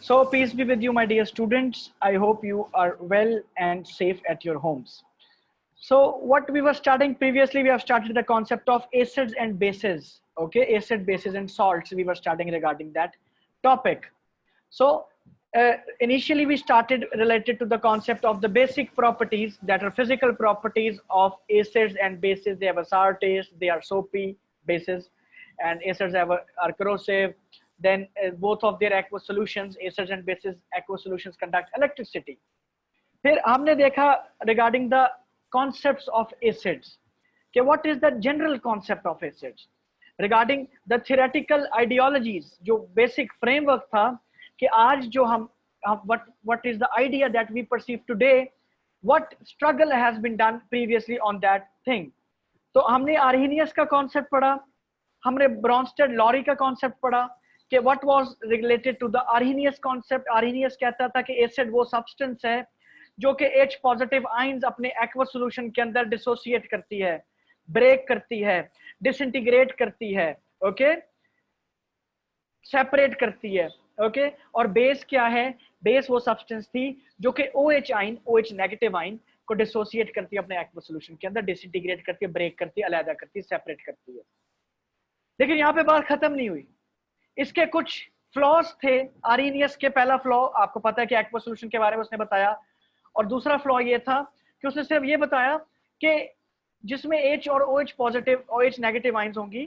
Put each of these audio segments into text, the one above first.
So peace be with you, my dear students. I hope you are well and safe at your homes. So what we were studying previously, we have started the concept of acids and bases. Okay, acid, bases, and salts. We were studying regarding that topic. So initially we started related to the concept of the basic properties that are physical properties of acids and bases. They have a sour taste, they are soapy bases, and acids are corrosive. Then both of their aqueous solutions, acids and bases aqueous solutions, conduct electricity. फिर हमने देखा regarding the concepts of acids कि what is the general concept of acids, regarding the theoretical ideologies, जो basic framework था कि आज जो हम what is the idea that we perceive today, what struggle has been done previously on that thing. तो हमने Arrhenius का concept पढ़ा, हमने ब्रॉन्स्टेड लॉरी का कॉन्सेप्ट पढ़ा कि what was related to the Arrhenius concept. Arrhenius कहता था कि एसिड वो सब्सटेंस है जो कि H पॉजिटिव आयंस अपने एक्वस सॉल्यूशन के अंदर डिसोसिएट करती है, ब्रेक करती है, डिसइंटीग्रेट करती है, ओके, सेपरेट करती है, ओके. और बेस क्या है? बेस वो सब्सटेंस थी जो कि OH ion, OH negative ion को डिसोसिएट करती है अपने एक्वस सॉल्यूशन के अंदर, डिसइंटीग्रेट करती है, ब्रेक करती है, अलग करती है, सेपरेट करती है. लेकिन यहाँ पे बात खत्म नहीं हुई. इसके कुछ फ्लॉज थे. आर्हेनियस के पहला फ्लॉ आपको पता है कि एक्वस सॉल्यूशन के बारे में उसने बताया, और दूसरा फ्लॉ ये था कि उसने सिर्फ ये बताया कि जिसमें H और OH positive, OH negative ions होंगी,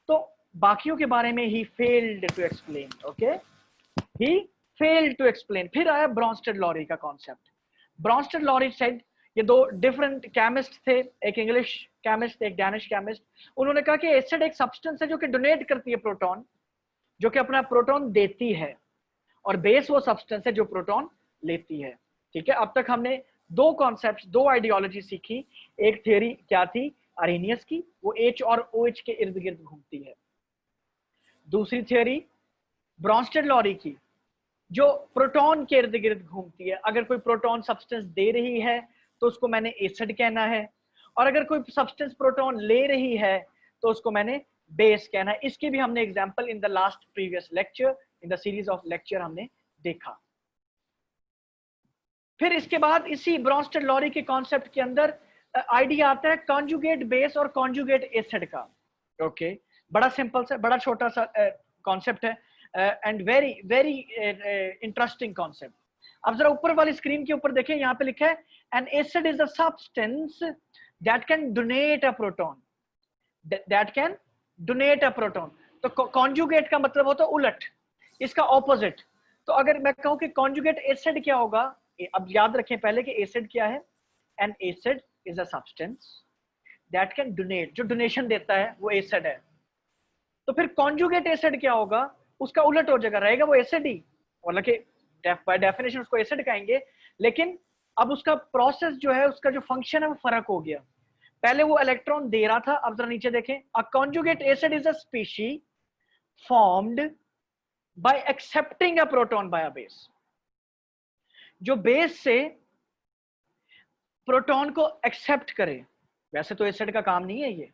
तो बाकियों के बारे में he failed to explain. Okay, he failed to explain. फिर आया ब्रॉन्स्टेड लॉरी का कॉन्सेप्ट. ब्रॉन्स्टेड लॉरी सेड, ये दो डिफरेंट केमिस्ट थे, एक इंग्लिश केमिस्ट, एक डैनिश केमिस्ट. उन्होंने कहा कि एसिड एक सब्सटेंस है जो कि डोनेट करती है प्रोटॉन, जो कि अपना प्रोटॉन देती है, और बेस वो सब्सटेंस है जो प्रोटॉन लेती है. ठीक है, अब तक हमने दो कॉन्सेप्ट्स, दो आइडियोलॉजी सीखी. एक थ्योरी क्या थी आर्हेनियस की, वो H और OH के इर्द गिर्द घूमती है. दूसरी थ्योरी ब्रॉन्स्टेड लॉरी की, जो प्रोटॉन के इर्द गिर्द घूमती है. अगर कोई प्रोटॉन सब्सटेंस दे रही है तो उसको मैंने एसिड कहना है, और अगर कोई सब्सटेंस प्रोटॉन ले रही है तो उसको मैंने बेस कहना है. इसकी भी हमने example in the last previous lecture, in the series of lecture हमने देखा. फिर इसके बाद इसी ब्रॉन्स्टेड लॉरी के कॉन्सेप्ट के अंदर आइडिया आता है कॉन्जुगेट बेस और कॉन्जुगेट एसिड का. ओके, बड़ा सिंपल सा, बड़ा छोटा सा कॉन्सेप्ट है, and very very interesting concept. अब जरा ऊपर वाली स्क्रीन के ऊपर देखें, यहाँ पे लिखा है N acid is a substance that can donate a proton, that can donate a proton. तो कॉन्जुगेट का मतलब होता है उलट, इसका ऑपोजिट. तो अगर मैं कहूं कि कॉन्जुगेट एसिड क्या होगा, अब याद रखें पहले कि एसिड क्या है. N acid is a substance that can donate, जो डोनेशन देता है वो एसिड है. तो फिर कॉन्जुगेट एसिड क्या होगा, उसका उलट हो जाएगा, रहेगा वो एसिड ही, मतलब कि बाय डेफिनेशन उसको एसिड कहेंगे, लेकिन अब उसका प्रोसेस जो है, उसका जो फंक्शन है वो फर्क हो गया. पहले वो इलेक्ट्रॉन दे रहा था, अब जरा नीचे देखें. A conjugate acid is a species formed by accepting a proton by a base. जो बेस से प्रोटॉन को एक्सेप्ट करे. वैसे तो एसिड का काम नहीं है ये,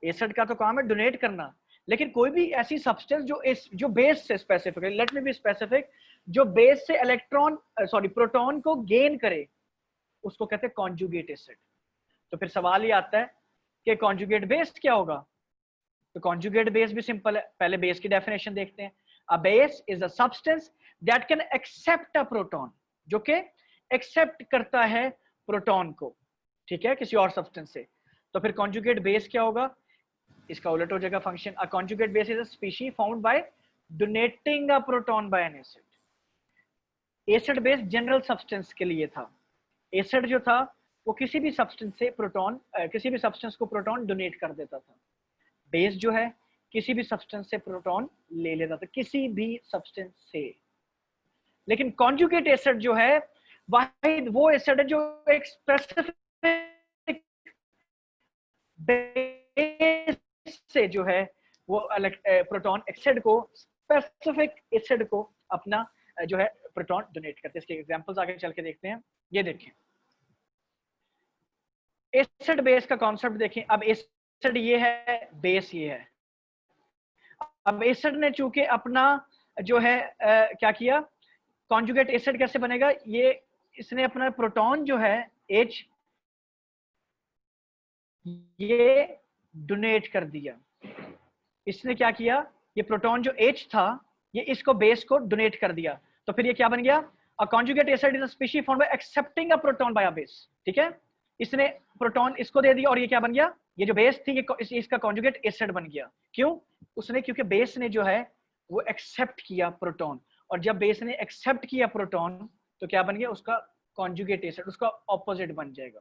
एसिड का तो काम है डोनेट करना, लेकिन कोई भी ऐसी सब्सटेंस जो बेस से specific, let me be specific, जो बेस से इलेक्ट्रॉन प्रोटॉन को गेन करे, उसको कहते हैं कॉन्जुगेट एसिड. तो फिर सवाल ये आता है कि कॉन्जुगेट बेस क्या होगा. तो कॉन्जुगेट बेस भी सिंपल है, पहले बेस की डेफिनेशन देखते हैं. A base is a substance that can accept a proton, जो कि एक्सेप्ट करता है प्रोटॉन को, ठीक है, किसी और सब्सटेंस से. तो फिर कॉन्जुगेट बेस क्या होगा, इसका उलट हो जाएगा function. A conjugate base is a species found by donating a proton by an acid. Acid base general substance के लिए था. एसिड जो था वो किसी भी सब्सटेंस से प्रोटॉन, किसी भी सब्सटेंस को प्रोटॉन डोनेट कर देता था. बेस जो है किसी भी सब्सटेंस से प्रोटॉन ले लेता था, किसी भी सब्सटेंस से. लेकिन कॉन्जुगेट एसिड जो है वो एसिड है जो एक स्पेसिफिक बेस से जो है वो प्रोटॉन एसिड को, स्पेसिफिक एसिड को अपना जो है प्रोटॉन डोनेट करते हैं. इसके एग्जांपल्स आगे चल के देखते हैं. ये देखें एसिड बेस का कॉन्सेप्ट देखें. अब एसिड ये है, बेस ये है. अब एसिड ने चूंकि अपना जो है क्या किया, कॉन्जुगेट एसिड कैसे बनेगा, ये इसने अपना प्रोटॉन जो है H ये डोनेट कर दिया। इसने क्या किया, ये प्रोटॉन जो H था ये इसको बेस को डोनेट कर दिया, तो फिर ये क्या बन गया, a conjugate acid is a species formed by accepting a proton by a base. ठीक है, इसने प्रोटॉन इसको दे दिया और ये क्या बन गया, ये जो बेस थी ये इसका कॉन्जुगेट एसिड बन गया। क्यों, उसने क्योंकि बेस ने जो है वो एक्सेप्ट किया प्रोटॉन, और जब बेस ने एक्सेप्ट किया प्रोटॉन तो क्या बन गया, उसका कॉन्जुगेट एसिड उसका ऑपोजिट बन जाएगा।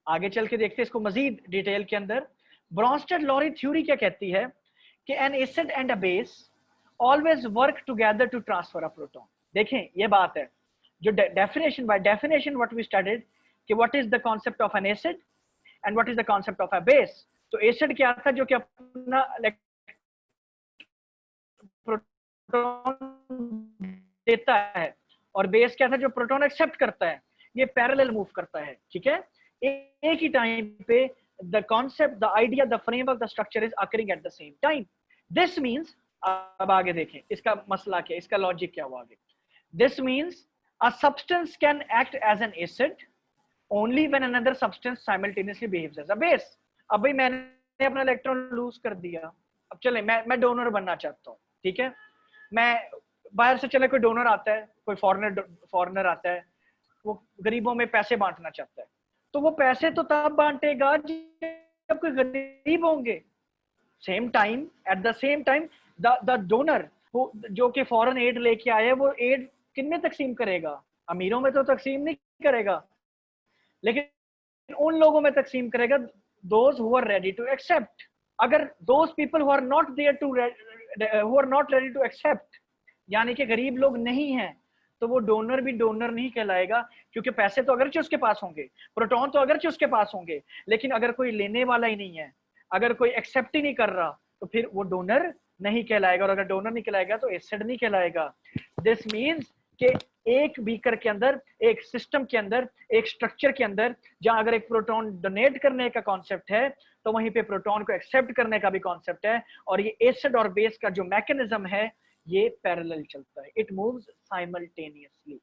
आगे चल के देखते हैं इसको मजीद डिटेल के अंदर। ब्रॉन्स्टेड-लॉरी थ्योरी क्या कहती है कि an acid and a base always work together to transfer a proton. देखें ये बात है, जो definition by definition what we studied कि what is the concept of an acid and what is the concept of a base. तो acid क्या था, जो कि अपना प्रोटॉन देता है, और बेस क्या था, जो प्रोटॉन एक्सेप्ट करता है। ये पैरेलल मूव करता है। ठीक है, एक ही टाइम पे the concept, the idea, the framework, the structure is occurring at the same time. This means, अब आगे देखें इसका मसला क्या, इसका लॉजिक क्या हुआ आगे। This means a substance can act as an acid only when another substance simultaneously behaves as a base. अब भाई मैंने अपना इलेक्ट्रॉन लूज कर दिया, अब चले मैं डोनर बनना चाहता हूँ। ठीक है, मैं बाहर से चले कोई डोनर आता है, कोई फॉरेनर आता है, वो गरीबों में पैसे बांटना चाहता है, तो वो पैसे तो तब बांटेगा जब कोई गरीब होंगे। Same time, eight the same time the donor जो कि फॉरेन एड लेके आए, वो एड किन में तकसीम करेगा, अमीरों में तो तकसीम नहीं करेगा, लेकिन उन लोगों में तकसीम करेगा those who are ready to accept. अगर those people who are not there to who are not ready to accept, यानी कि गरीब लोग नहीं हैं, तो वो डोनर भी डोनर नहीं कहलाएगा, क्योंकि पैसे तो अगरचे उसके पास होंगे, प्रोटॉन तो अगरचे उसके पास होंगे, लेकिन अगर कोई लेने वाला ही नहीं है, अगर कोई एक्सेप्ट ही नहीं कर रहा, तो फिर वो डोनर नहीं कहलाएगा, और अगर डोनर नहीं कहलाएगा तो एसिड नहीं कहलाएगा। दिस मीन्स कि एक बीकर के अंदर, एक सिस्टम के अंदर, एक स्ट्रक्चर के अंदर, जहां अगर एक प्रोटॉन डोनेट करने का कॉन्सेप्ट है, तो वहीं पे प्रोटॉन को एक्सेप्ट करने का भी कॉन्सेप्ट है, और ये एसिड और बेस का जो मैकेनिज्म है ये पैरेलल चलता है, it moves simultaneously.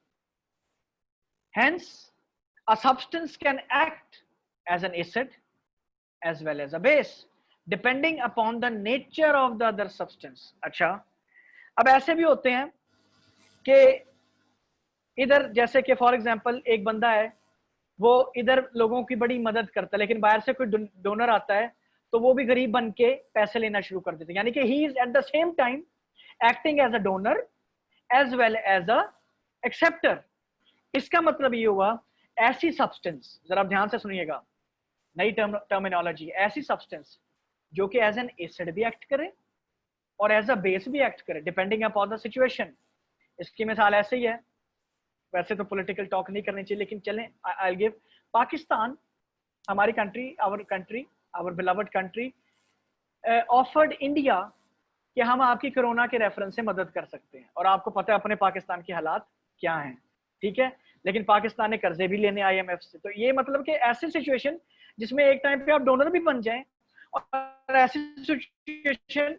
Hence a substance can act as an acid as well as a base depending upon the nature of the other substance। अच्छा, अब ऐसे भी होते हैं कि इधर जैसे कि फॉर एग्जांपल एक बंदा है, वो इधर लोगों की बड़ी मदद करता है, लेकिन बाहर से कोई डोनर आता है तो वो भी गरीब बन के पैसे लेना शुरू कर देते हैं, यानी कि he is at the same time acting as a donor as well as an acceptor. इसका मतलब ये हुआ, ऐसी सब्सटेंस, जरा ध्यान से सुनिएगा, नई टर्मिनोलॉजी, ऐसी सब्सटेंस जो कि एज एन एसिड भी एक्ट करे और एज अ बेस भी एक्ट करे डिपेंडिंग अपॉन द सिचुएशन। इसकी मिसाल ऐसे ही है, वैसे तो पॉलिटिकल टॉक नहीं करनी चाहिए, लेकिन चलें, आई विल गिव। पाकिस्तान, हमारी country, our beloved country offered India कि हम आपकी कोरोना के रेफरेंस से मदद कर सकते हैं, और आपको पता है अपने पाकिस्तान के हालात क्या हैं। ठीक है, लेकिन पाकिस्तान ने कर्जे भी लेने IMF से, तो ये मतलब कि ऐसी सिचुएशन जिसमें एक टाइम पे आप डोनर भी बन जाएं, और ऐसी situation,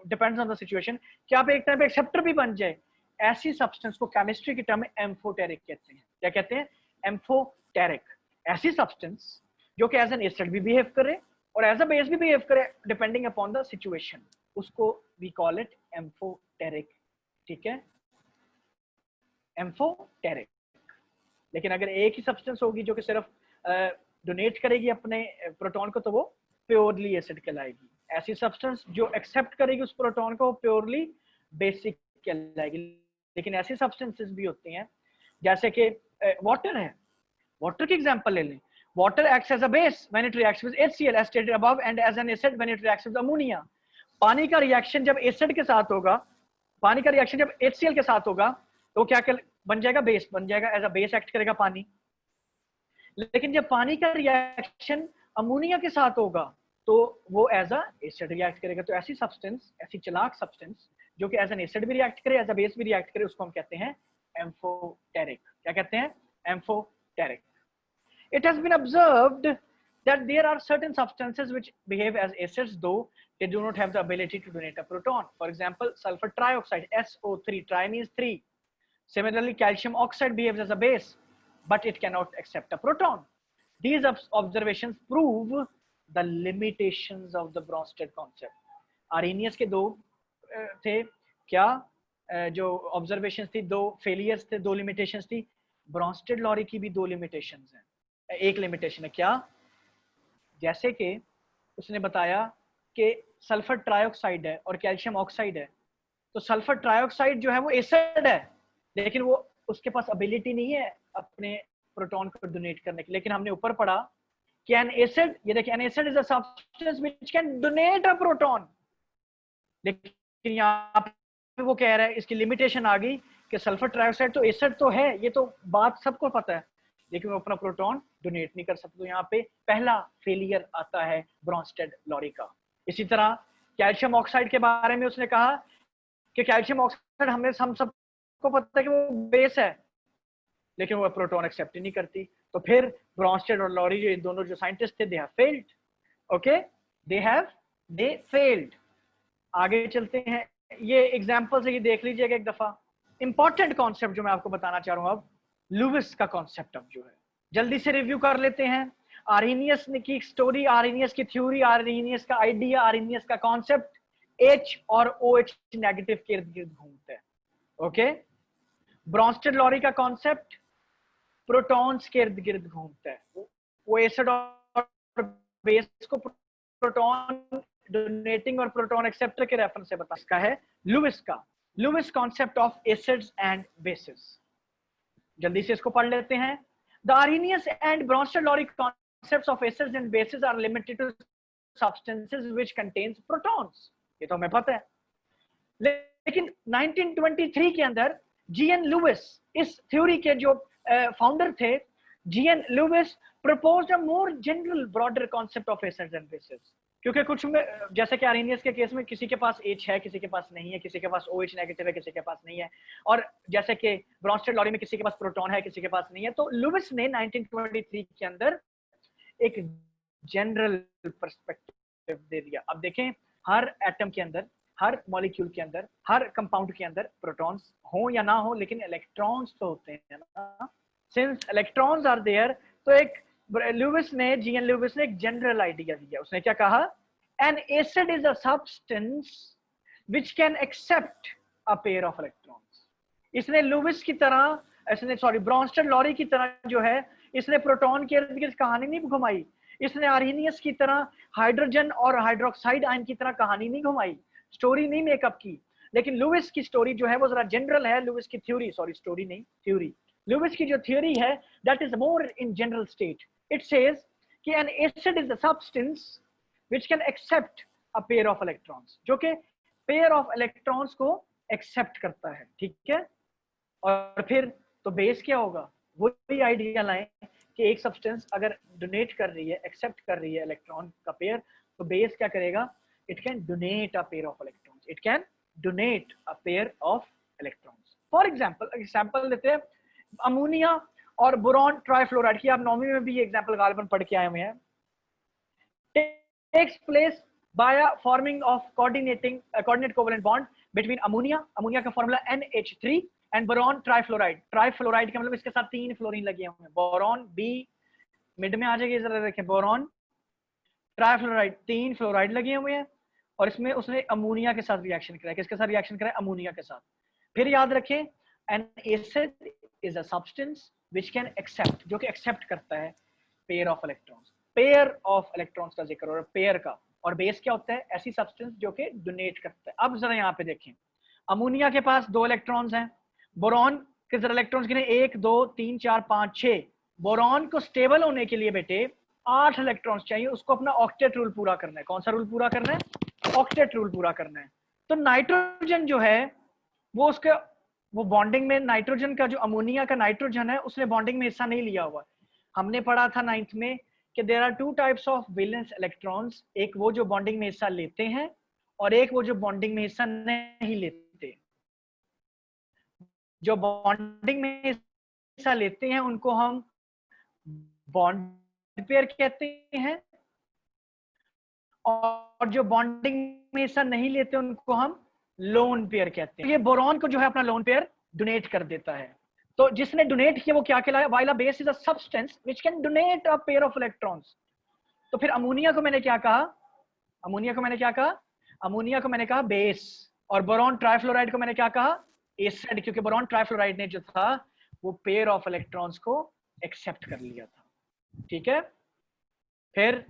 depends on the situation, कि आप एक टाइम पे एक्सेप्टर भी बन जाए, ऐसी सब्सटेंस को केमिस्ट्री की टर्म में एम्फोटेरिक कहते हैं। क्या कहते हैं? एम्फोटेरिक। ऐसी सब्सटेंस जो कि एज एन एसिड भी बिहेव करे और एज अ बेस भी बिहेव करे डिपेंडिंग अपॉन द सिचुएशन, उसको वी कॉल इट एम्फोटेरिक। ठीक है, एम्फोटेरिक। लेकिन अगर एक ही सब्सटेंस होगी जो कि सिर्फ डोनेट करेगी अपने प्रोटॉन को, तो वो प्योरली एसिड कहलाएगी। ऐसी सब्सटेंस जो एक्सेप्ट करेगी उस प्रोटॉन को, प्योरली बेसिक कहलाएगी। लेकिन ऐसी सब्सटेंसेस भी होती हैं जैसे कि वाटर है, वाटर की एग्जांपल ले लें। Water acts as a base when it reacts with HCl as stated above, and as an acid when it reacts with ammonia. पानी का रिएक्शन जब एसिड के साथ होगा, पानी का रिएक्शन जब HCl के साथ होगा, तो क्या बन जाएगा? बेस बन जाएगा, एज अ बेस एक्ट करेगा पानी। लेकिन जब पानी का रिएक्शन अमोनिया के साथ होगा, तो वो एज अ एसिड रिएक्ट करेगा। तो ऐसी सब्सटेंस, ऐसी चालाक सब्सटेंस जो कि एज एन एसिड भी रिएक्ट करे, एज अ बेस भी रिएक्ट करे, उसको हम कहते हैं एम्फोटेरिक। क्या कहते हैं? Amphoteric. It has been observed that there are certain substances which behave as acids, though they do not have the ability to donate a proton. For example, sulfur trioxide, SO3, tri means 3. Similarly, calcium oxide behaves as a base, but it cannot accept a proton. These observations prove the limitations of the Bronsted concept. Arrhenius के दो थे क्या, जो observations थी, दो failures थे, दो limitations थी। ब्रॉन्स्टेड लॉरी की भी दो लिमिटेशंस हैं। एक लिमिटेशन है क्या, जैसे कि उसने बताया कि सल्फर ट्राइऑक्साइड है और कैल्शियम ऑक्साइड है, तो सल्फर ट्राइऑक्साइड जो है वो एसिड है, लेकिन वो उसके पास एबिलिटी नहीं है अपने प्रोटॉन को डोनेट करने की। लेकिन हमने ऊपर पढ़ा कि एन एसिड, ये देखिए, N acid is a substance which can donate a proton. लेकिन यहाँ पे वो कह रहा है, इसकी लिमिटेशन आ गई कि सल्फर ट्राइऑक्साइड तो एसिड तो है, ये तो बात सबको पता है, लेकिन वो अपना प्रोटॉन डोनेट नहीं कर सकते। तो यहाँ पे पहला फेलियर आता है ब्रॉन्स्टेड लॉरी का। इसी तरह कैल्शियम ऑक्साइड के बारे में उसने कहा कि कैल्शियम ऑक्साइड हम सबको पता है कि वो बेस है, लेकिन वो प्रोटॉन एक्सेप्ट ही नहीं करती। तो फिर ब्रॉन्स्टेड और लॉरी जो दोनों जो साइंटिस्ट थे, they have failed. Okay, they failed. आगे चलते हैं, ये एग्जांपल से ये देख लीजिएगा एक दफा। इंपॉर्टेंट कॉन्सेप्ट जो मैं आपको बताना चाह रहा हूं अब, लुइस का कॉन्सेप्ट अब जो है जल्दी से रिव्यू कर लेते हैं। आर्हेनियस की स्टोरी, आर्हेनियस की थ्योरी, आर्हेनियस का आइडिया, आर्हेनियस का कॉन्सेप्ट H और OH नेगेटिव के इर्द गिर्द घूमते हैं। ओके, ब्रॉन्स्टेड लॉरी का कॉन्सेप्ट प्रोटॉन्स के इर्द गिर्द घूमता है। वो एसिड और बेस को प्रोटॉन डोनेटिंग और प्रोटॉन एक्सेप्टर के रेफरेंस से बता। इसका है Lewis concept of acids and bases. जल्दी से इसको पढ़ लेते हैं। The Arrhenius and Bronsted Lowry concepts of acids and bases are limited to substances which contains protons. ये तो हमें पता है, लेकिन 1923 के अंदर जीएन लुइस, इस थ्योरी के जो फाउंडर थे, G N Lewis proposed a more general broader concept of acids and bases. क्योंकि कुछ में, जैसे कि आर्हेनियस के केस में किसी के पास H है, किसी के पास नहीं है, किसी के पास OH नेगेटिव है, किसी के पास नहीं है, और जैसे कि ब्रॉन्स्टेड लॉरी में किसी के पास प्रोटॉन है, किसी के पास नहीं है। तो लुइस ने 1923 के अंदर एक जनरल पर्सपेक्टिव दे दिया। अब देखें, हर एटम के अंदर, हर मॉलिक्यूल के अंदर, हर कंपाउंड के अंदर प्रोटॉन्स हो या ना हो, लेकिन इलेक्ट्रॉन्स तो होते हैं ना। सिंस इलेक्ट्रॉन्स आर देयर, तो एक जीएन लुइस ने एक जनरल आइडिया दिया। उसने क्या कहा, an acid is a substance which can accept a pair of electrons. इसने लुइस की तरह, ब्रॉन्स्टेड लॉरी की तरह जो है, इसने प्रोटॉन के इर्द गिर्द कहानी नहीं घुमाई। इसने आर्हेनियस की तरह हाइड्रोजन और हाइड्रोक्साइड आयन की तरह कहानी नहीं घुमाई, स्टोरी नहीं मेकअप की। लेकिन लुइस की स्टोरी जो है वो जरा जनरल है। लुइस की थ्योरी, स्टोरी नहीं, थ्योरी। लुइस की जो थ्योरी है, that is more in general state. It says कि an acid is a substance which can accept a pair of electrons, जो कि पेयर ऑफ इलेक्ट्रॉन्स को एक्सेप्ट करता है। ठीक है, और फिर तो बेस क्या होगा, वही आइडिया लाएं कि एक सब्सटेंस अगर डोनेट कर रही है, एक्सेप्ट कर रही है इलेक्ट्रॉन का पेयर, तो बेस क्या करेगा, it can donate a pair of electrons, it can donate a pair of electrons. For example लेते हैं अमोनिया और बोरॉन ट्राइफ्लोराइड की। आप नौवीं में भी ये एग्जांपल गालिबन पढ़ के आए हुए हैं। Takes place by forming of coordinate covalent bond between ammonia का formula NH3 and boron trifluoride का मतलब इसके साथ 3 फ्लोरीन लगे हुए हैं। बोरॉन बी मिड में आ जाएगी, जरा देखें, बोरॉन ट्राइफ्लोराइड, 3 फ्लोराइड लगे हुए हैं, और इसमें उसने अमोनिया के साथ रिएक्शन कराया। किसके साथ रिएक्शन कराया, अमोनिया के साथ। फिर याद रखें, an acid is a substance which can accept, जो कि एक्सेप्ट करता है pair of electrons. Pair of electrons का जिक्र और पेयर का, और बेस क्या होता है, ऐसी सब्सटेंस जो कि डोनेट करता है। अब जरा यहाँ पे देखें, अमोनिया के पास 2 इलेक्ट्रॉन्स हैं, बोरॉन के जरा इलेक्ट्रॉन्स कितने, 1 2 3 4 5 6। बोरॉन को स्टेबल होने के लिए बेटे 8 इलेक्ट्रॉन्स चाहिए, उसको अपना ऑक्टेट रूल पूरा करना है। कौन सा रूल पूरा करना है, ऑक्टेट रूल पूरा करना है। तो नाइट्रोजन जो है वो बॉन्डिंग में, नाइट्रोजन का जो अमोनिया का नाइट्रोजन है, उसने बॉन्डिंग में हिस्सा नहीं लिया हुआ। हमने पढ़ा था 9th में कि there are 2 types of valence electrons, एक वो जो बॉन्डिंग में हिस्सा लेते हैं और एक वो जो बॉन्डिंग में हिस्सा नहीं लेते। जो बॉन्डिंग में हिस्सा लेते हैं उनको हम बॉन्ड पेयर कहते हैं, और जो बॉन्डिंग में हिस्सा नहीं लेते उनको हम लोन पेयर कहते हैं। ये बोरॉन को जो है अपना लोन पेयर डोनेट कर देता है। तो जिसने डोनेट किया वो क्या कहलाया? While a base is a substance which can donate a pair of electrons. तो फिर अमोनिया को मैंने क्या कहा? अमोनिया को मैंने क्या कहा? अमोनिया को मैंने कहा बेस, और बोरॉन ट्राइफ्लोराइड को मैंने क्या कहा? एसिड, क्योंकि बोरॉन ट्राइफ्लोराइड ने जो था वो पेयर ऑफ इलेक्ट्रॉन्स को एक्सेप्ट कर लिया था। ठीक है, फिर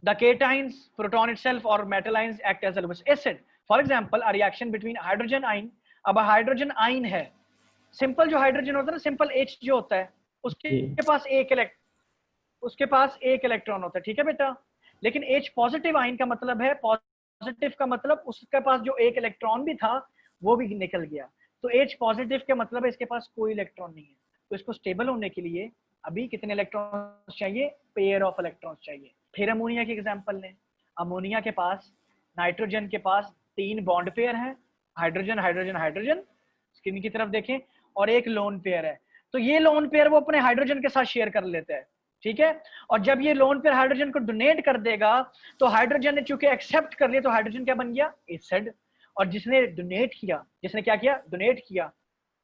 the cations, proton itself or metal ions act as a Lewis acid. For example, a reaction between hydrogen ion, अब हाइड्रोजन आइन है, सिंपल जो हाइड्रोजन होता है ना, सिंपल H जो होता है, उसके पास एक इलेक्ट्रॉन होता है, ठीक है बेटा। लेकिन H पॉजिटिव आइन का मतलब है, पॉजिटिव का मतलब उसके पास जो एक इलेक्ट्रॉन भी था वो भी निकल गया। तो H पॉजिटिव का मतलब है इसके पास कोई इलेक्ट्रॉन नहीं है। तो इसको स्टेबल होने के लिए अभी कितने इलेक्ट्रॉन्स चाहिए? पेयर ऑफ इलेक्ट्रॉन्स चाहिए। फिर अमोनिया की एग्जांपल लें। अमोनिया के पास नाइट्रोजन के पास 3 बॉन्ड पेयर हैं, हाइड्रोजन हाइड्रोजन हाइड्रोजन, स्क्रीन की तरफ देखें, और एक लोन पेयर है। तो ये लोन पेयर वो अपने हाइड्रोजन के साथ शेयर कर लेते हैं, ठीक है। और जब ये लोन पेयर हाइड्रोजन को डोनेट कर देगा तो हाइड्रोजन ने चूंकि एक्सेप्ट कर लिया तो हाइड्रोजन क्या बन गया? एसिड। और जिसने डोनेट किया, जिसने क्या किया? डोनेट किया,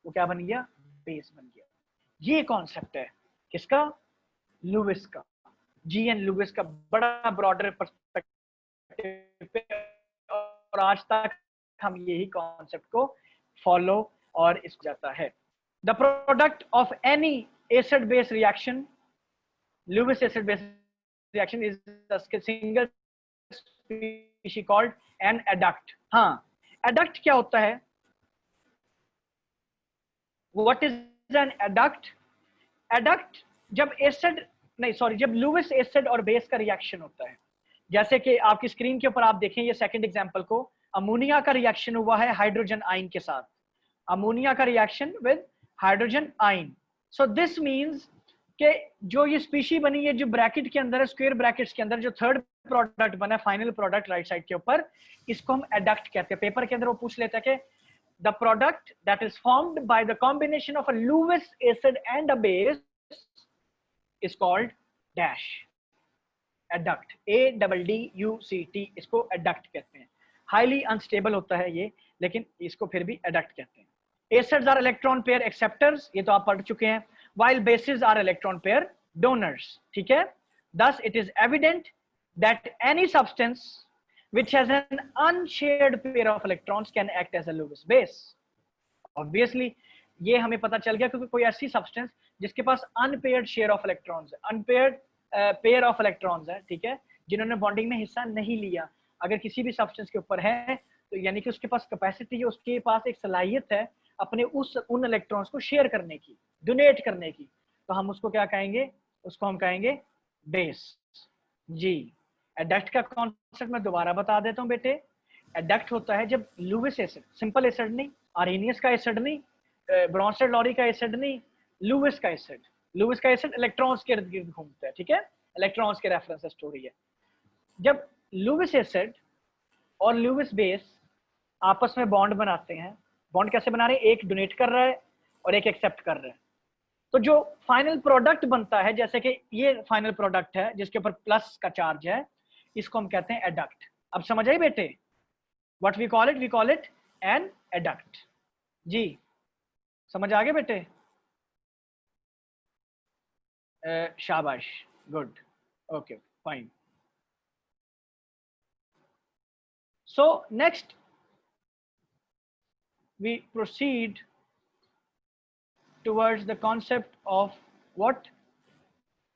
वो क्या बन गया? बेस बन गया। ये कॉन्सेप्ट है किसका? लुईस का, जी.एन. लुईस का, बड़ा ब्रॉडर पर्सपेक्टिव पे, और आज तक हम यही कॉन्सेप्ट को फॉलो और इस जाता है। The product of any acid base reaction, Lewis acid base reaction is a single species called an adduct. हाँ, adduct क्या होता है? What is an adduct? Adduct जब एसिड नहीं सॉरी जब लुईस एसिड और बेस का रिएक्शन होता है, जैसे कि आपकी स्क्रीन के ऊपर आप देखें ये सेकंड एग्जांपल को, अमोनिया का रिएक्शन हुआ है हाइड्रोजन आयन के साथ, अमोनिया का reaction with hydrogen ion. So this means कि जो ये स्पीशी बनी है, जो ब्रैकेट के अंदर है, स्क्वायर ब्रैकेट्स के अंदर जो थर्ड प्रोडक्ट बना है, फाइनल प्रोडक्ट राइट साइड के ऊपर, इसको हम एडक्ट कहते हैं। पेपर के अंदर वो पूछ लेता है कि the product that is formed by the combination of a Lewis acid and a base is called dash, adduct, ADDUCT, इसको एडक्ट कहते हैं। हाईली अनस्टेबल होता है ये, लेकिन इसको फिर भी एडक्ट कहते हैं। Acids are electron pair acceptors, ये तो आप पढ़ चुके हैं, while bases are electron pair donors, ठीक है। Thus it is evident that any substance which has an unshared pair of electrons can act as a Lewis base. Obviously ये हमें पता चल गया क्योंकि कोई ऐसी सब्सटेंस जिसके पास अनपेयर्ड शेयर ऑफ इलेक्ट्रॉन्स है, अनपेयर्ड पेयर ऑफ इलेक्ट्रॉन्स है, ठीक है, जिन्होंने बॉन्डिंग में हिस्सा नहीं लिया, अगर किसी भी सब्सटेंस के ऊपर है तो यानी कि उसके पास कैपेसिटी है, उसके पास एक सलाहियत है अपने उन इलेक्ट्रॉन्स को शेयर करने की, डोनेट करने की, तो हम उसको क्या कहेंगे? उसको हम कहेंगे बेस। जी, एडक्ट का कॉन्सेप्ट मैं दोबारा बता देता हूं बेटे। एडक्ट होता है जब लुईस एसिड, सिंपल एसिड नहीं, आरेनियस का एसिड नहीं, ब्रॉन्स्टेड लॉरी का एसिड नहीं, लुईस का एसिड, लुईस का एसिड इलेक्ट्रॉन्स के इर्द गिर्द घूमता है, ठीक है, इलेक्ट्रॉन्स के रेफरेंस स्टोरी है। जब लुईस एसिड और लुईस बेस आपस में बॉन्ड बनाते हैं, बॉन्ड कैसे बना रहे हैं? एक डोनेट कर रहा है और एक एक्सेप्ट कर रहा है, तो जो फाइनल प्रोडक्ट बनता है, जैसे कि ये फाइनल प्रोडक्ट है जिसके ऊपर प्लस का चार्ज है, इसको हम कहते हैं एडक्ट। अब समझ आए बेटे? What we call it? We call it an adduct. जी, समझ आ गए बेटे? शाबाश, good, okay, fine. So next we proceed towards the concept of what?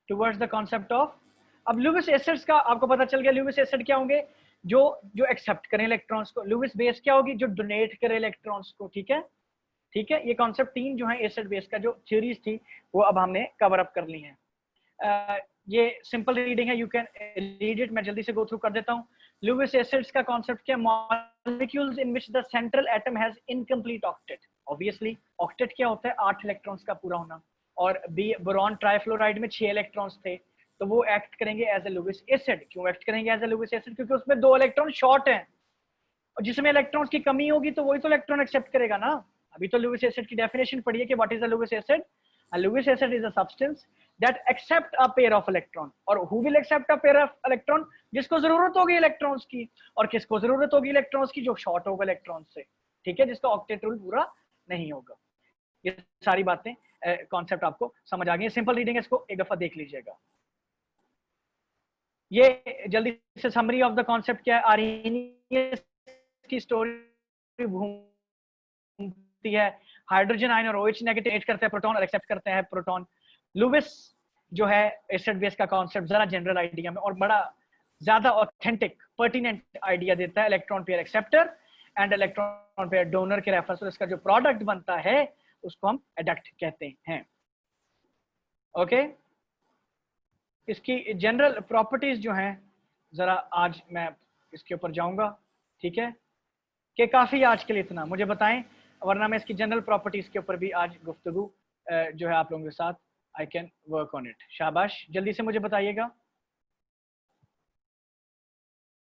Towards the concept of, अब लुईस एसिड्स का आपको पता चल गया, लुईस एसिड क्या होंगे? जो जो एक्सेप्ट करें इलेक्ट्रॉन्स को। लुईस बेस क्या होगी? जो डोनेट करे इलेक्ट्रॉन्स को, ठीक है, ठीक है। ये कॉन्सेप्ट 3 जो है एसिड बेस का जो थ्योरीज थी वो अब हमने कवर अप कर ली हैं। ये सिंपल रीडिंग है, यू कैन रीड इट, मैं जल्दी से गो थ्रू कर देता हूँ। लुईस एसिड्स का कॉन्सेप्ट क्या? Molecules in which the central atom has incomplete octet. Obviously octet क्या होता है? 8 इलेक्ट्रॉन्स का पूरा होना, और बोरॉन ट्राइफ्लोराइड में 6 इलेक्ट्रॉन्स थे, तो वो एक्ट करेंगे एज ए लुईस एसिड। क्यों एक्ट करेंगे एज ए लुईस एसिड? क्योंकि उसमें 2 इलेक्ट्रॉन शॉर्ट हैं, और जिसमें इलेक्ट्रॉन्स की कमी होगी तो वही तो इलेक्ट्रॉन एक्सेप्ट करेगा ना। अभी तो लुईस एसिड की डेफिनेशन पढ़िए कि what is a Lewis acid? A Lewis acid is a substance that accept a pair of electron, और who will accept a pair of electron? जिसको जरूरत होगी इलेक्ट्रॉन्स की, और किसको जरूरत होगी इलेक्ट्रॉन्स की? जो शॉर्ट होगा इलेक्ट्रॉन से, ठीक है, जिसका ऑक्टेट रूल पूरा नहीं होगा। ये सारी बातें कॉन्सेप्ट आपको समझ आ गई। सिंपल रीडिंग है, इसको एक दफा देख लीजिएगा। ये जल्दी से समरी ऑफ द कॉन्सेप्ट क्या है। आर्हेनियस की स्टोरी घूमती है, हाइड्रोजन आयन और OH नेगेटिव करते हैं प्रोटॉन और एक्सेप्ट करते हैं प्रोटॉन। लुविस जो है एसिड बेस का कॉन्सेप्ट जरा जनरल आइडिया में और बड़ा ज्यादा ऑथेंटिक पर्टिनेंट आइडिया देता है। Electron pair acceptor and electron pair donor के रेफरेंस से इसका जो प्रोडक्ट बनता है उसको हम एडक्ट कहते हैं। ओके, इसकी जनरल प्रॉपर्टीज जो हैं जरा आज मैं इसके ऊपर जाऊंगा, ठीक है, कि काफी आज के लिए इतना मुझे बताएं, वरना मैं इसकी जनरल प्रॉपर्टीज के ऊपर भी आज गुफ्तगू जो है आप लोगों के साथ I can work on it. शाबाश, जल्दी से मुझे बताइएगा।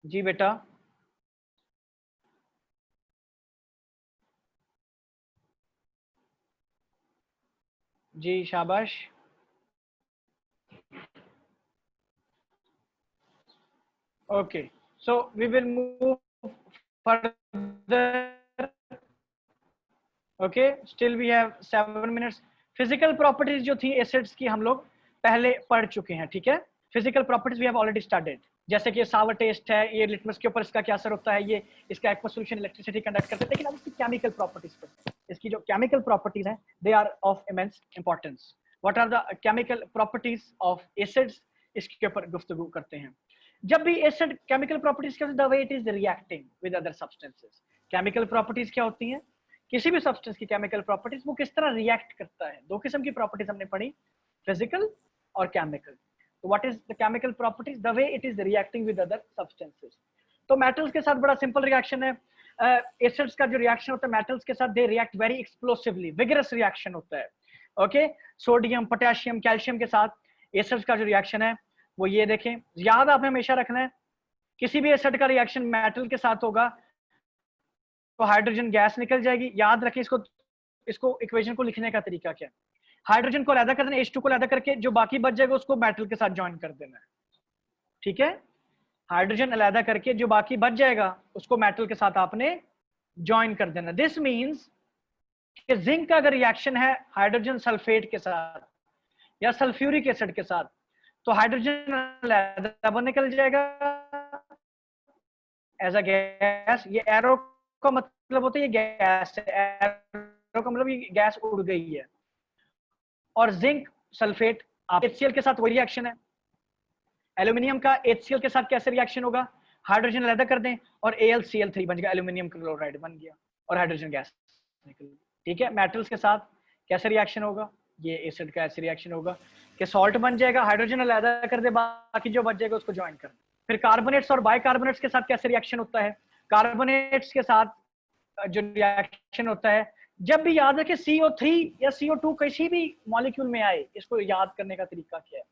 जी बेटा, जी शाबाश। Okay, so we will move further. Okay, still we have 7 minutes. Physical properties जो थी एसिड्स की हम लोग पहले पढ़ चुके हैं, ठीक है। Physical properties we have already started, जैसे कि सावर टेस्ट है, ये लिटमस के ऊपर इसका क्या असर होता है, ये इसका एक्वस सॉल्यूशन इलेक्ट्रिसिटी कंडक्ट करते हैं। लेकिन अब इसकी केमिकल प्रॉपर्टीज पर, इसकी जो केमिकल प्रॉपर्टीज हैं they are of immense importance. What are the chemical properties of acids, इसके ऊपर गुफ्तगू करते हैं। जब भी एसिड केमिकल प्रॉपर्टीज क्या होती है, the way it is reacting with other substances. Chemical properties क्या होती हैं, किसी भी सब्सटेंस की केमिकल प्रॉपर्टीज वो किस तरह रिएक्ट करता है। दो किस्म की प्रॉपर्टीज हमने पढ़ी, फिजिकल और केमिकल। तो what is the chemical properties, the way it is reacting with other substances. तो मेटल्स के साथ बड़ा सिंपल रिएक्शन है। एसिड्स का जो रिएक्शन होता है मेटल्स के साथ, they react very explosively, vigorous reaction होता है। ओके, सोडियम, पोटेशियम, कैल्शियम के साथ एसिड्स का जो रिएक्शन है वो ये देखें। याद आपने हमेशा रखना है, किसी भी एसिड का रिएक्शन मेटल के साथ होगा तो हाइड्रोजन गैस निकल जाएगी। याद रखें इसको इक्वेशन को लिखने का तरीका क्या है, हाइड्रोजन को अलग कर देना, H2 को अलग करके जो बाकी बच जाएगा उसको मेटल के साथ ज्वाइन कर देना है, ठीक है। हाइड्रोजन अलग करके जो बाकी बच जाएगा उसको मेटल के साथ आपने ज्वाइन कर देना। दिस मींस कि जिंक का अगर रिएक्शन है हाइड्रोजन सल्फेट के साथ या सल्फ्यूरिक एसिड के साथ, तो हाइड्रोजन अलग निकल जाएगा एज अ गैस। ये एरो का मतलब होता है ये गैस है, एरो का मतलब ये गैस उड़ गई है। और जिंक सल्फेट HCl के साथ वही रिएक्शन है। एल्यूमिनियम का HCl के साथ कैसे रिएक्शन होगा, हाइड्रोजन अलग कर दें और AlCl3 बन गया, एल्यूमिनियम क्लोराइड बन गया और हाइड्रोजन गैस निकल गई, ठीक है। मेटल्स के साथ कैसे रिएक्शन होगा, ये एसिड का ऐसे रिएक्शन होगा कि सॉल्ट बन जाएगा, हाइड्रोजन अलग कर दे, बाकी जो बच जाएगा उसको ज्वाइन कर दे। फिर कार्बोनेट्स और बाइकार्बोनेट्स के साथ कैसे रिएक्शन होता है, कार्बोनेट्स के साथ जो रिएक्शन होता है, जब भी याद रखें CO3 या CO2 किसी भी मॉलिक्यूल में आए, इसको याद करने का तरीका क्या है,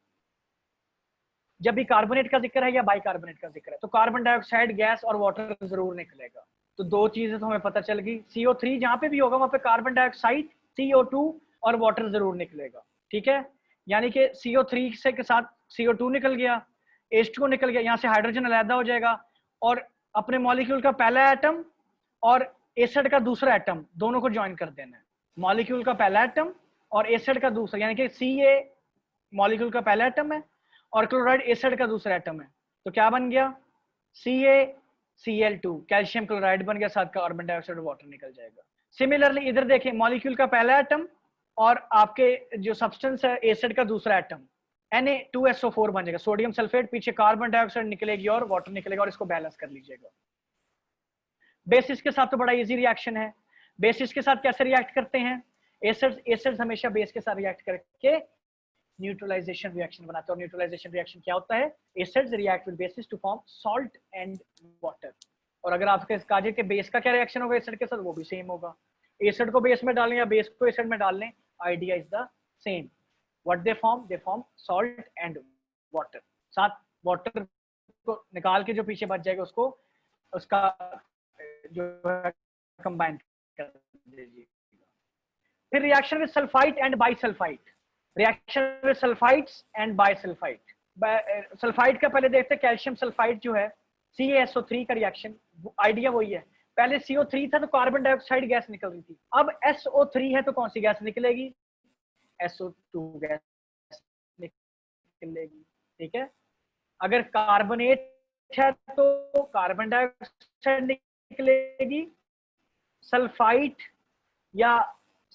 जब भी कार्बोनेट का जिक्र है या बाइकार्बोनेट का जिक्र है तो कार्बन डाइऑक्साइड गैस और वाटर जरूर निकलेगा। तो दो चीजें तो हमें पता चल गई, CO3 जहां पे भी होगा वहां पे कार्बन डाइऑक्साइड, CO2 और वाटर जरूर निकलेगा, ठीक है। यानी कि CO3 से के साथ CO2 निकल गया, H2O निकल गया, यहाँ से हाइड्रोजन अलग हो जाएगा और अपने मॉलिक्यूल का पहला एटम और एसिड का दूसरा एटम दोनों को ज्वाइन कर देना है। मॉलिक्यूल का पहला एटम और एसिड का दूसरा, यानी कि Ca मॉलिक्यूल का पहला एटम है और क्लोराइड एसिड का दूसरा एटम है, तो क्या बन गया CaCl2, कैल्शियम क्लोराइड बन गया, साथ कार्बन डाइऑक्साइड और वाटर निकल जाएगा। सिमिलरली इधर देखें, मॉलिक्यूल का पहला एटम और आपके जो सब्सटेंस है एसिड का दूसरा एटम, Na2SO4 बन जाएगा, सोडियम सल्फेट, पीछे कार्बन डाइऑक्साइड निकलेगी और वाटर निकलेगा और इसको बैलेंस कर लीजिएगा। बेसिस के साथ तो बड़ा इजी रिएक्शन है। बेसिस के साथ कैसे रिएक्ट करते हैं, एसिड्स हमेशा बेस के साथ रिएक्ट करके न्यूट्रलाइजेशन रिएक्शन बनाते हैं। और न्यूट्रलाइजेशन रिएक्शन क्या होता है, acids react with bases to form salt and water. और अगर आपके काजे के बेस का क्या रिएक्शन होगा एसिड के साथ, वो भी सेम होगा। एसिड को बेस में डालें या बेस को एसिड में डाल लें, idea is the same. What they form salt and water. साथ वाटर को निकाल के जो पीछे बच जाएगा उसको उसका जो है कंबाइन कर दीजिएगा। फिर reaction with sulphide and bisulphide, reaction with sulphides and bisulphide. Sulphide का पहले देखते हैं, कैल्शियम सल्फाइड जो है CaSO3 का रिएक्शन, आइडिया वही है, पहले CO3 था तो कार्बन डाइऑक्साइड गैस निकल रही थी, अब SO3 है तो कौन सी गैस निकलेगी? SO2 गैस निकलेगी। ठीक है, अगर कार्बोनेट है तो कार्बन डाइऑक्साइड निकलेगी, सल्फाइड या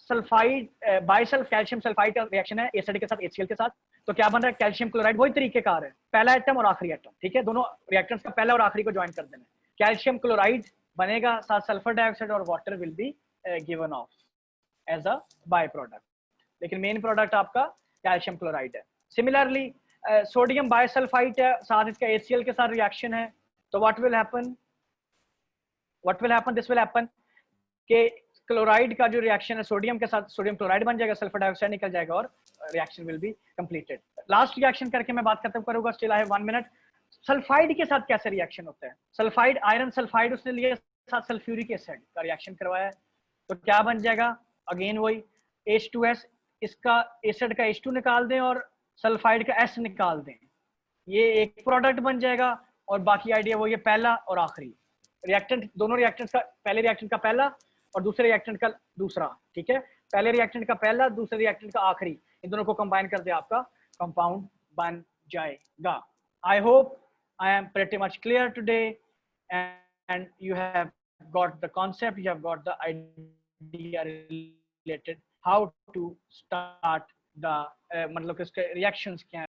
सल्फाइड बाइसल्फ कैल्शियम सल्फाइड का रिएक्शन है एसिड के साथ HCl के साथ, तो क्या बन रहा है? Calcium chloride. वही तरीकेकार है, पहला एटम और आखिरी एटम। ठीक है, दोनों रिएक्टेंट्स का पहला और आखिरी को ज्वाइन कर देना है, कैल्शियम क्लोराइड बनेगा, साथ सल्फर डाइऑक्साइड और water will be given off as a by product, लेकिन मेन प्रोडक्ट आपका कैल्शियम क्लोराइड है। सिमिलरली सोडियम बाइसल्फाइड है, साथ इसका HCl के साथ रिएक्शन है, तो what will happen? This will happen कि क्लोराइड का जो रिएक्शन है सोडियम के साथ, सोडियम क्लोराइड बन जाएगा, सल्फर डाइऑक्साइड निकल जाएगा और reaction will be completed. Last reaction करके मैं बात खत्म करूंगा, still I have 1 minute. Sulphide के साथ कैसे रिएक्शन होता है? सल्फाइड, आयरन सल्फाइड उसने लिए, साथ सल्फ्यूरिक एसिड का रिएक्शन करवाया है, तो क्या बन जाएगा? अगेन वही H2S, इसका एसिड का H2 निकाल दें और सल्फाइड का S निकाल दें, ये एक प्रोडक्ट बन जाएगा। और बाकी आइडिया वो ये पहला और आखिरी रिएक्टेंट, दोनों रिएक्टेंट्स का, पहले रिएक्टेंट का पहला और दूसरे रिएक्टेंट का दूसरा। ठीक है, पहले रिएक्टेंट का पहला, दूसरे रिएक्टेंट का आखिरी, इन दोनों को कंबाइन कर दे, आपका कंपाउंड बन जाएगा। I hope I am pretty much clear today and you have got the concept, you have got the idea related how to start the मतलब इसके reactions क्या